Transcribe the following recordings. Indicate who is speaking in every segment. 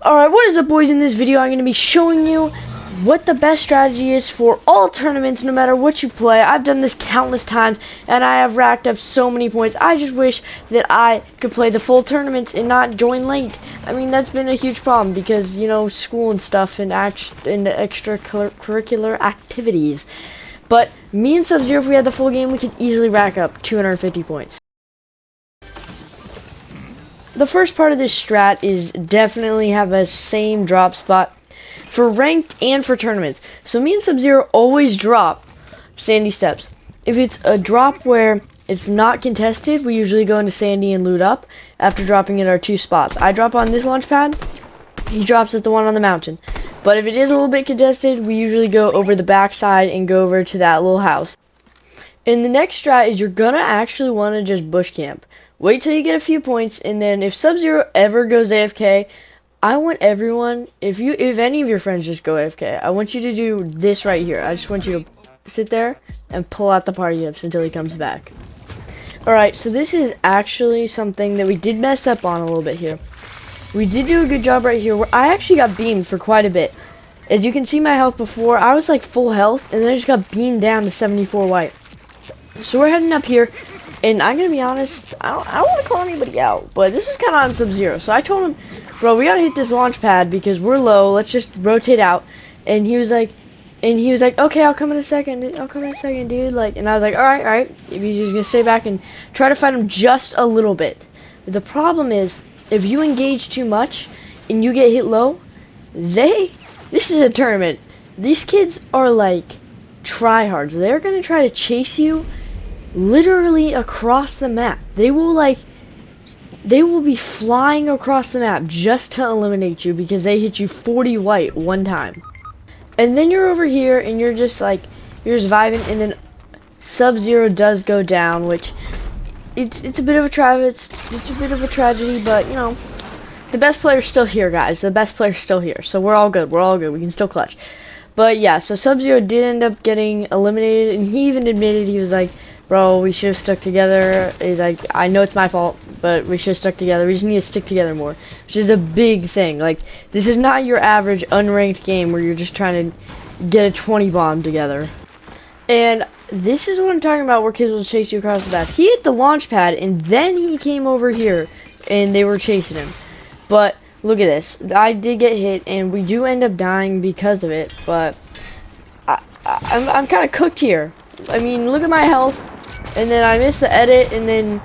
Speaker 1: Alright, what is up, boys? In this video I'm going to be showing you what the best strategy is for all tournaments, no matter what you play. I've done this countless times and I have racked up so many points. I just wish that I could play the full tournaments and not join late. I mean, that's been a huge problem because, you know, school and stuff and extracurricular activities. But me and Sub-Zero, if we had the full game, we could easily rack up 250 points. The first part of this strat is definitely have a same drop spot for ranked and for tournaments. So me and Sub-Zero always drop Sandy Steps. If it's a drop where it's not contested, we usually go into Sandy and loot up after dropping at our two spots. I drop on this launch pad, he drops at the one on the mountain. But if it is a little bit contested, we usually go over the backside and go over to that little house. And the next strat is you're gonna actually want to just bush camp. Wait till you get a few points, and then if Sub-Zero ever goes AFK, I want everyone, if any of your friends just go AFK, I want you to do this right here. I just want you to sit there and pull out the party gifts until he comes back. Alright, so this is actually something that we did mess up on a little bit here. We did do a good job right here, where I actually got beamed for quite a bit. As you can see my health before, I was like full health, and then I just got beamed down to 74 white. So we're heading up here. And I'm gonna be honest, I don't want to call anybody out, but this is kind of on Sub-Zero. So I told him, bro, we gotta hit this launch pad because we're low. Let's just rotate out. And he was like, okay, I'll come in a second. Dude. Like, and I was like, all right. He's gonna stay back and try to fight him just a little bit. The problem is, if you engage too much and you get hit low, this is a tournament. These kids are like tryhards. They're gonna try to chase you literally across the map. They will be flying across the map just to eliminate you because they hit you 40 white one time. And then you're over here and you're just vibing, and then Sub-Zero does go down, which it's a bit of a tragedy, but you know, the best player's still here, guys. The best player's still here. So we're all good. We can still clutch. But yeah, so Sub-Zero did end up getting eliminated, and he even admitted, he was like, bro, we should have stuck together. He's like, I know it's my fault, but we should have stuck together. We just need to stick together more, which is a big thing. Like, this is not your average unranked game where you're just trying to get a 20 bomb together. And this is what I'm talking about, where kids will chase you across the map. He hit the launch pad, and then he came over here, and they were chasing him. But look at this. I did get hit, and we do end up dying because of it, but I'm kind of cooked here. I mean, look at my health. And then I missed the edit, and then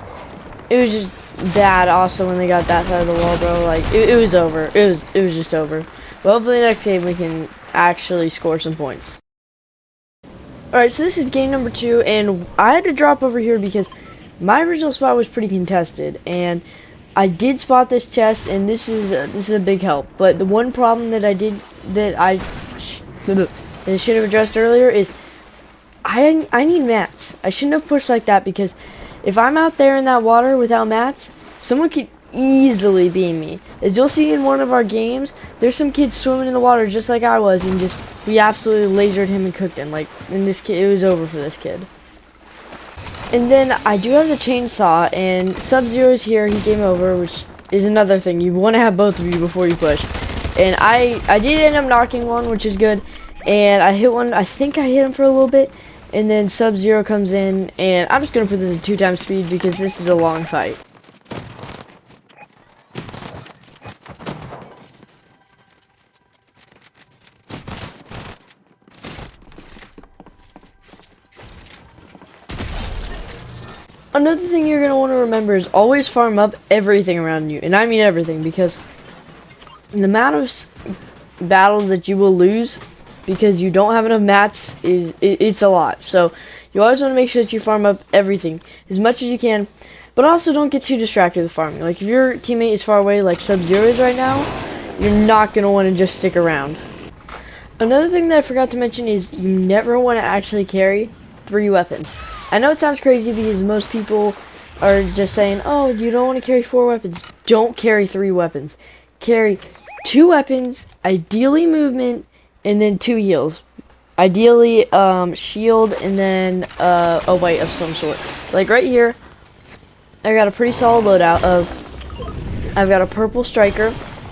Speaker 1: it was just bad also when they got that side of the wall, bro. Like, it was over. It was just over. But hopefully next game we can actually score some points. Alright, so this is game number 2, and I had to drop over here because my original spot was pretty contested, and I did spot this chest, and this is a big help. But the one problem that I should have addressed earlier is I need mats. I shouldn't have pushed like that, because if I'm out there in that water without mats, someone could easily beam me. As you'll see in one of our games, there's some kids swimming in the water just like I was, and we absolutely lasered him and cooked him. Like, in this kid, it was over for this kid. And then I do have the chainsaw, and Sub-Zero's here. He came over, which is another thing. You want to have both of you before you push. And I did end up knocking one, which is good. And I hit one. I think I hit him for a little bit. And then Sub-Zero comes in, and I'm just going to put this at 2x speed because this is a long fight. Another thing you're going to want to remember is always farm up everything around you. And I mean everything, because the amount of battles that you will lose because you don't have enough mats it's a lot. So you always want to make sure that you farm up everything as much as you can, but also don't get too distracted with farming. Like, if your teammate is far away like Sub-Zero is right now, you're not going to want to just stick around. Another thing that I forgot to mention is you never want to actually carry 3 weapons. I know it sounds crazy because most people are just saying, oh, you don't want to carry 4 weapons. Don't carry 3 weapons. Carry 2 weapons, ideally movement, and then 2 heals. Ideally, shield, and then a white of some sort. Like right here, I got a pretty solid loadout of, I've got a purple striker,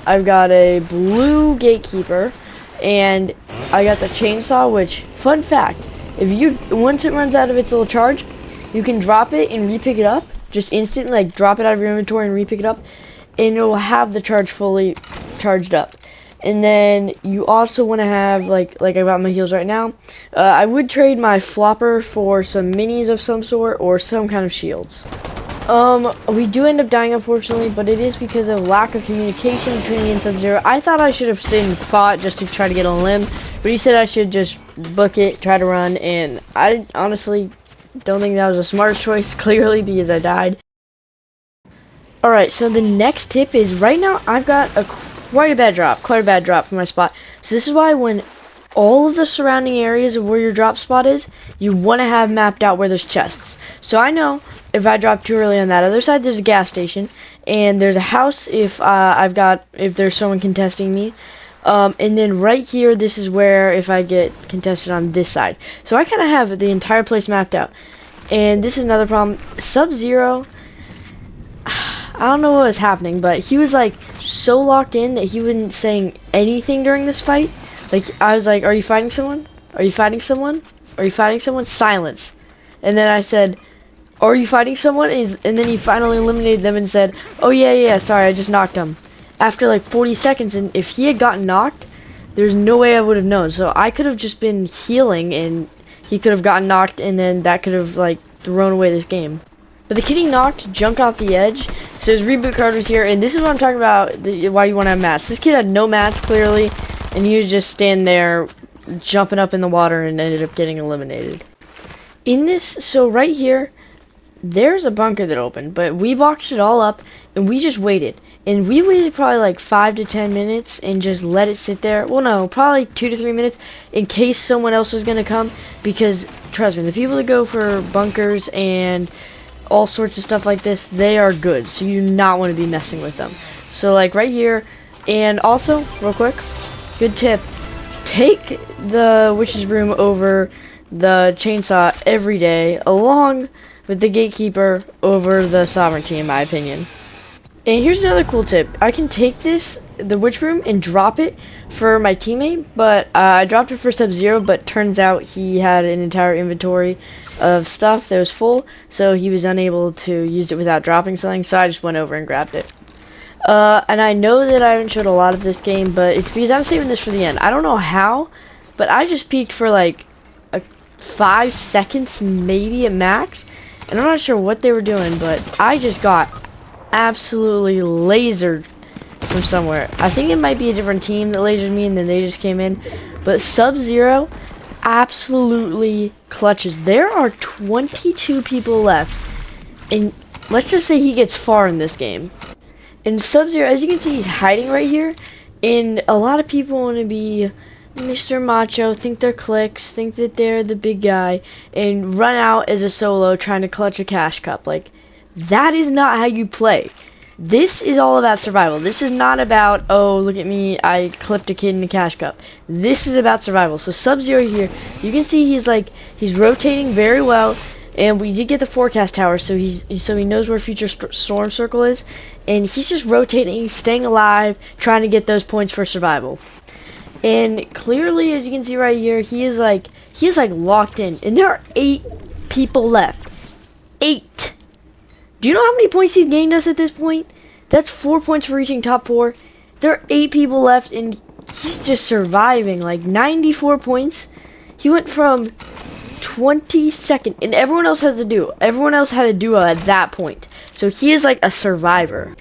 Speaker 1: I've got a blue gatekeeper, and I got the chainsaw, which, fun fact, once it runs out of its little charge, you can drop it and re-pick it up, just instantly, like drop it out of your inventory and re-pick it up, and it will have the charge fully charged up. And then you also want to have, like I got my heals right now, I would trade my flopper for some minis of some sort, or some kind of shields. We do end up dying, unfortunately, but it is because of lack of communication between me and Sub-Zero. I thought I should have stayed and fought just to try to get a limb, but he said I should just book it, try to run, and I honestly don't think that was a smart choice, clearly, because I died. Alright, so the next tip is, right now, I've got quite a bad drop from my spot. So this is why when all of the surrounding areas of where your drop spot is, you want to have mapped out where there's chests. So I know if I drop too early on that other side, there's a gas station, and there's a house if there's someone contesting me. And then right here, this is where if I get contested on this side. So I kind of have the entire place mapped out. And this is another problem. Sub-Zero, I don't know what was happening, but he was like so locked in that he wasn't saying anything during this fight. Like, I was like, are you fighting someone? Are you fighting someone? Are you fighting someone? Silence. And then I said, are you fighting someone? And then he finally eliminated them and said, oh yeah, sorry, I just knocked him. After like 40 seconds, and if he had gotten knocked, there's no way I would have known. So I could have just been healing, and he could have gotten knocked, and then that could have like thrown away this game. But the kid he knocked jumped off the edge, so his reboot card was here, and this is what I'm talking about, why you want to have mats. This kid had no mats, clearly, and he was just standing there, jumping up in the water, and ended up getting eliminated. In this, so right here, there's a bunker that opened, but we boxed it all up, and we just waited. And we waited probably like 5 to 10 minutes, and just let it sit there. Well, no, probably 2 to 3 minutes, in case someone else was going to come, because, trust me, the people that go for bunkers and all sorts of stuff like this, they are good, so you do not want to be messing with them. So like right here, and also real quick, good tip, take the witch's broom over the chainsaw every day, along with the gatekeeper over the sovereignty, in my opinion. And here's another cool tip. I can take the witch broom, and drop it for my teammate, but I dropped it for Sub-Zero, but turns out he had an entire inventory of stuff that was full, so he was unable to use it without dropping something, so I just went over and grabbed it. And I know that I haven't showed a lot of this game, but it's because I'm saving this for the end. I don't know how, but I just peeked for like 5 seconds, maybe at max, and I'm not sure what they were doing, but I just got absolutely lasered from somewhere. I think it might be a different team that lasered me, and then they just came in. But Sub-Zero absolutely clutches. There are 22 people left, and let's just say he gets far in this game. And Sub-Zero, as you can see, he's hiding right here, and a lot of people want to be Mr. Macho, think they're clicks, think that they're the big guy, and run out as a solo trying to clutch a cash cup. Like, that is not how you play. This is all about survival. This is not about, oh, look at me, I clipped a kid in a cash cup. This is about survival. So Sub-Zero here, you can see he's rotating very well, and we did get the forecast tower, so he knows where future storm circle is, and he's just rotating, staying alive, trying to get those points for survival. And clearly, as you can see right here, he is like locked in, and there are 8 people left. 8. Do you know how many points he's gained us at this point? That's 4 points for reaching top 4. There are 8 people left, and he's just surviving. Like 94 points. He went from 22nd, and everyone else has a duo. Everyone else had a duo at that point. So he is like a survivor.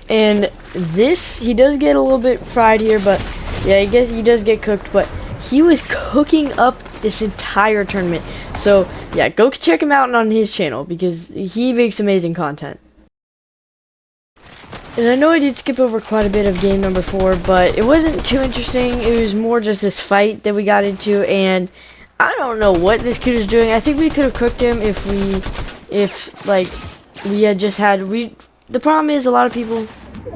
Speaker 1: And this, he does get a little bit fried here, but yeah, he does get cooked. But he was cooking up this entire tournament. So yeah, go check him out on his channel, because he makes amazing content. And I know I did skip over quite a bit of game number 4, but it wasn't too interesting. It was more just this fight that we got into, and I don't know what this kid was doing. I think we could have cooked him if we had just had, the problem is a lot of people,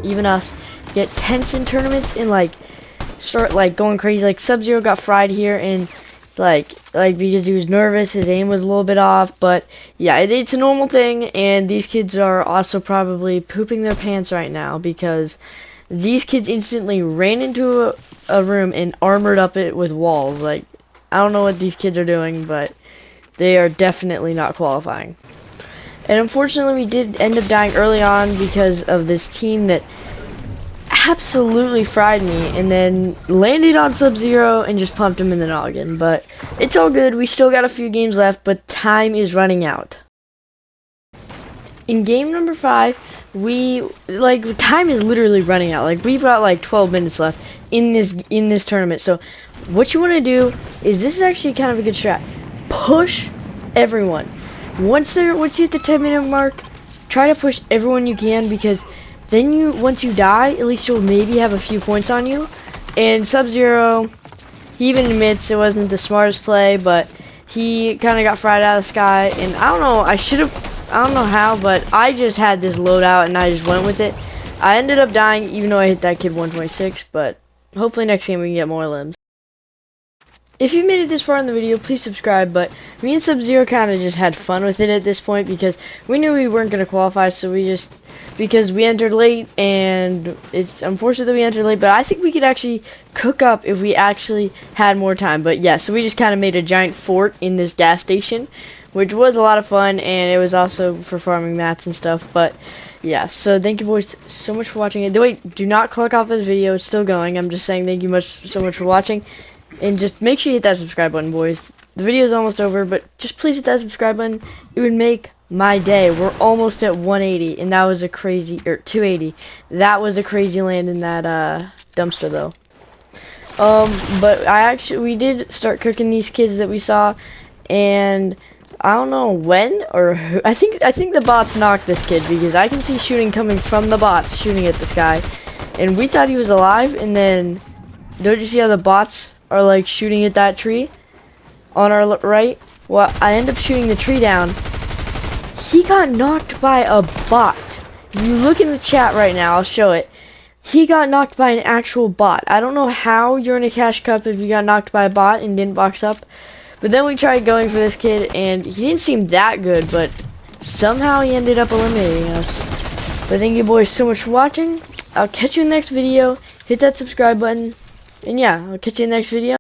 Speaker 1: even us, get tense in tournaments and like start like going crazy. Like Sub-Zero got fried here, and like because he was nervous, his aim was a little bit off. But yeah, it's a normal thing, and these kids are also probably pooping their pants right now because these kids instantly ran into a room and armored up it with walls. Like, I don't know what these kids are doing, but they are definitely not qualifying. And unfortunately, we did end up dying early on because of this team that absolutely fried me and then landed on Sub-Zero and just pumped him in the noggin. But it's all good. We still got a few games left, but time is running out. In game number 5, time is literally running out. Like, we've got like 12 minutes left in this tournament. So what you want to do is, this is actually kind of a good strat. Push everyone. Once you hit the 10-minute mark, try to push everyone you can, because then once you die, at least you'll maybe have a few points on you. And Sub-Zero, he even admits it wasn't the smartest play, but he kind of got fried out of the sky. And I don't know, I don't know how, but I just had this loadout and I just went with it. I ended up dying even though I hit that kid 126, but hopefully next game we can get more limbs. If you made it this far in the video, please subscribe. But me and Sub-Zero kind of just had fun with it at this point, because we knew we weren't going to qualify, so because we entered late, and it's unfortunate that we entered late, but I think we could actually cook up if we actually had more time. But yeah, so we just kind of made a giant fort in this gas station, which was a lot of fun, and it was also for farming mats and stuff. But yeah, so thank you boys so much for watching it. Wait, do not click off this video, it's still going. I'm just saying thank you so much for watching, and just make sure you hit that subscribe button, boys. The video is almost over, but just please hit that subscribe button. It would make my day. We're almost at 180, and that was a crazy, or 280. That was a crazy land in that dumpster though. But we did start cooking these kids that we saw, and I don't know when or who. I think the bots knocked this kid, because I can see shooting coming from the bots shooting at this guy, and we thought he was alive. And then don't you see how the bots are like shooting at that tree on our right? Well, I end up shooting the tree down. He got knocked by a bot. If you look in the chat right now, I'll show it. He got knocked by an actual bot. I don't know how you're in a cash cup if you got knocked by a bot and didn't box up. But then we tried going for this kid, and he didn't seem that good, but somehow he ended up eliminating us. But thank you boys so much for watching. I'll catch you in the next video. Hit that subscribe button. And yeah, I'll catch you in the next video.